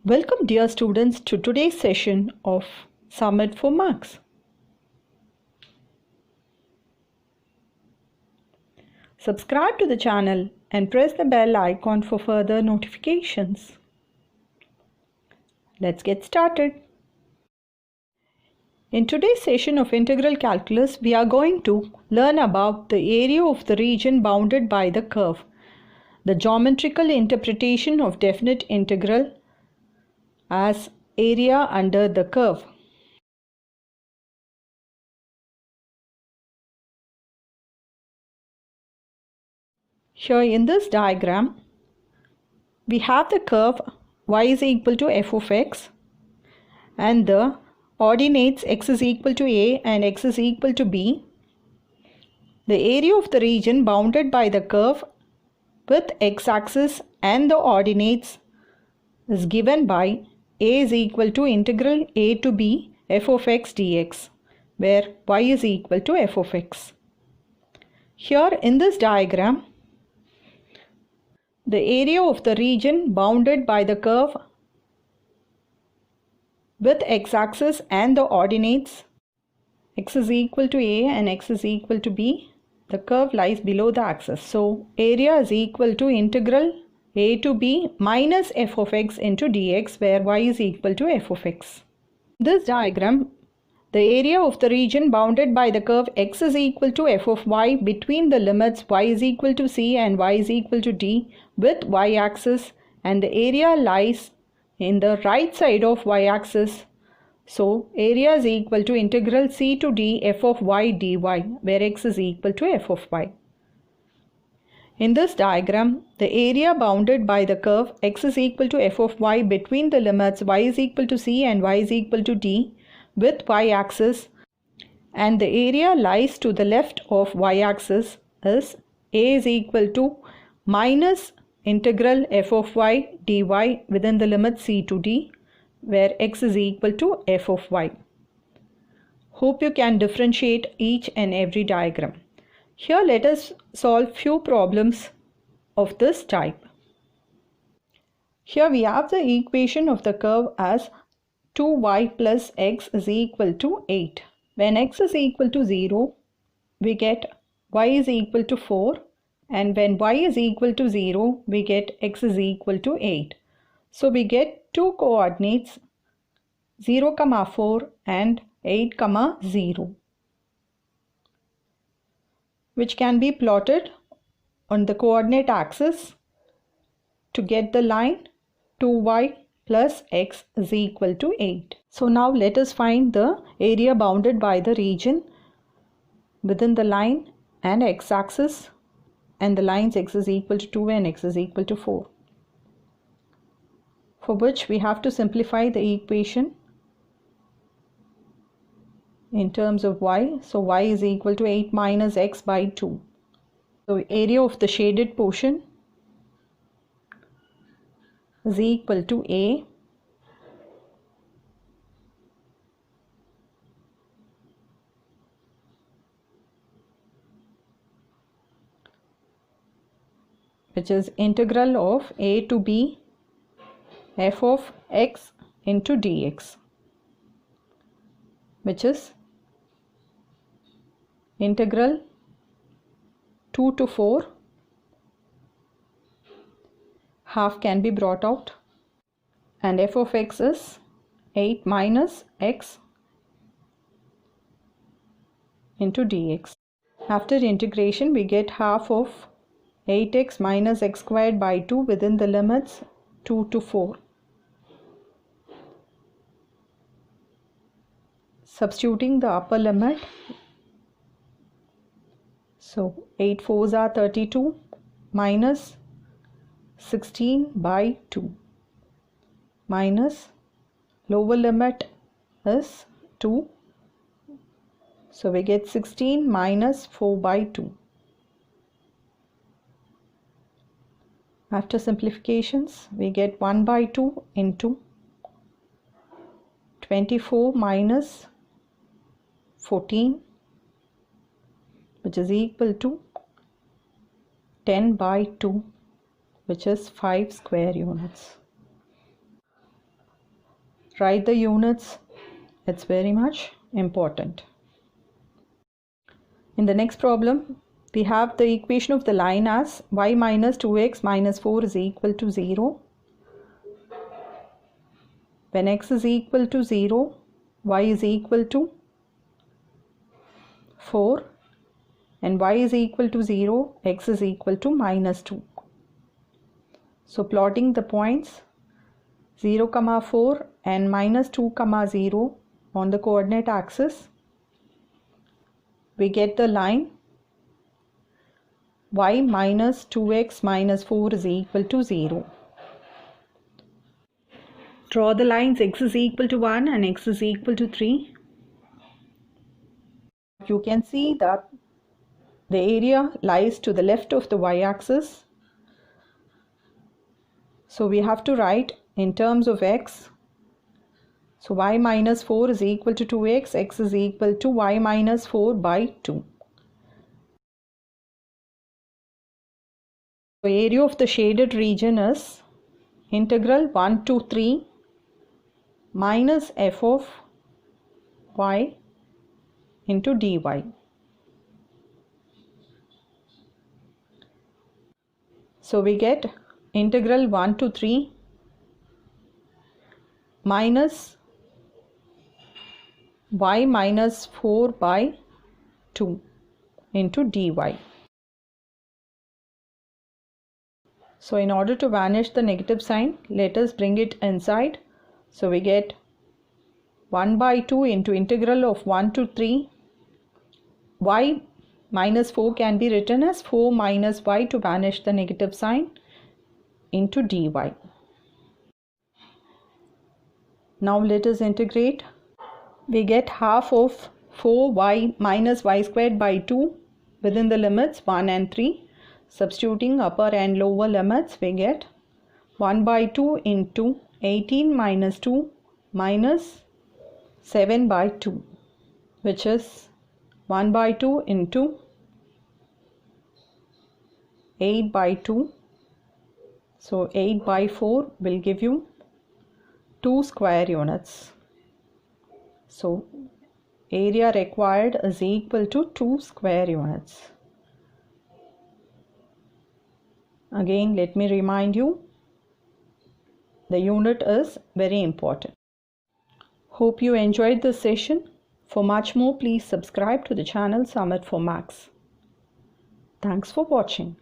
Welcome dear students to today's session of Summit for Marks. Subscribe to the channel and press the bell icon for further notifications. Let's get started. In today's session of Integral Calculus, we are going to learn about the area of the region bounded by the curve, the geometrical interpretation of definite integral as area under the curve. Here in this diagram, we have the curve y is equal to f of x and the ordinates x is equal to a and x is equal to b. The area of the region bounded by the curve with x-axis and the ordinates is given by a is equal to integral a to b f of x dx, where y is equal to f of x. Here in this diagram, the area of the region bounded by the curve with x-axis and the ordinates x is equal to a and x is equal to b. The curve lies below the axis. So area is equal to integral a to b minus f of x into dx, where y is equal to f of x. In this diagram, the area of the region bounded by the curve x is equal to f of y between the limits y is equal to c and y is equal to d with y-axis, and the area lies in the right side of y-axis. So area is equal to integral c to d f of y dy, where x is equal to f of y. In this diagram, the area bounded by the curve x is equal to f of y between the limits y is equal to c and y is equal to d with y-axis, and the area lies to the left of y-axis is a is equal to minus integral f of y dy within the limit c to d, where x is equal to f of y. Hope you can differentiate each and every diagram. Here let us solve few problems of this type. Here we have the equation of the curve as 2y plus x is equal to 8. When x is equal to 0, we get y is equal to 4, and when y is equal to 0, we get x is equal to 8. So we get two coordinates 0, 4 and 8, 0, which can be plotted on the coordinate axis to get the line 2y plus x is equal to 8. So now let us find the area bounded by the region within the line and x-axis and the lines x is equal to 2 and x is equal to 4. For which we have to simplify the equation in terms of y. So y is equal to 8 minus x by 2. So area of the shaded portion is equal to a which is integral of a to b f of x into dx, which is integral 2 to 4, half can be brought out, and f of x is 8 minus x into dx. After integration, we get half of 8x minus x squared by 2 within the limits 2 to 4. Substituting the upper limit, so 8 4s are 32 minus 16 by 2 minus lower limit is 2. So we get 16 minus 4 by 2. After simplifications, we get 1 by 2 into 24 minus 14, which is equal to 10 by 2, which is 5 square units. write the units. It's very much important. In the next problem, we have the equation of the line as y minus 2x minus 4 is equal to 0. When x is equal to 0, y is equal to 4, and y is equal to 0, x is equal to minus 2. So plotting the points 0, 4 and minus 2, 0 on the coordinate axis, we get the line y minus 2x minus 4 is equal to 0. Draw the lines x is equal to 1 and x is equal to 3. You can see that the area lies to the left of the y-axis. So we have to write in terms of x. So y minus 4 is equal to 2x, x is equal to y minus 4 by 2. The area of the shaded region is integral 1 to 3 minus f of y into dy. So we get integral 1 to 3 minus y minus 4 by 2 into dy. So in order to vanish the negative sign, let us bring it inside. So we get 1 by 2 into integral of 1 to 3. Y minus 4 can be written as 4 minus y to vanish the negative sign into dy. Now let us integrate. We get half of 4y minus y squared by 2 within the limits 1 and 3. Substituting upper and lower limits, we get 1 by 2 into 18 minus 2 minus 7 by 2, which is 1 by 2 into 8 by 2. So 8 by 4 will give you 2 square units. So area required is equal to 2 square units. Again, let me remind you, the unit is very important. Hope you enjoyed this session. For much more, please subscribe to the channel Summit for Max. Thanks for watching.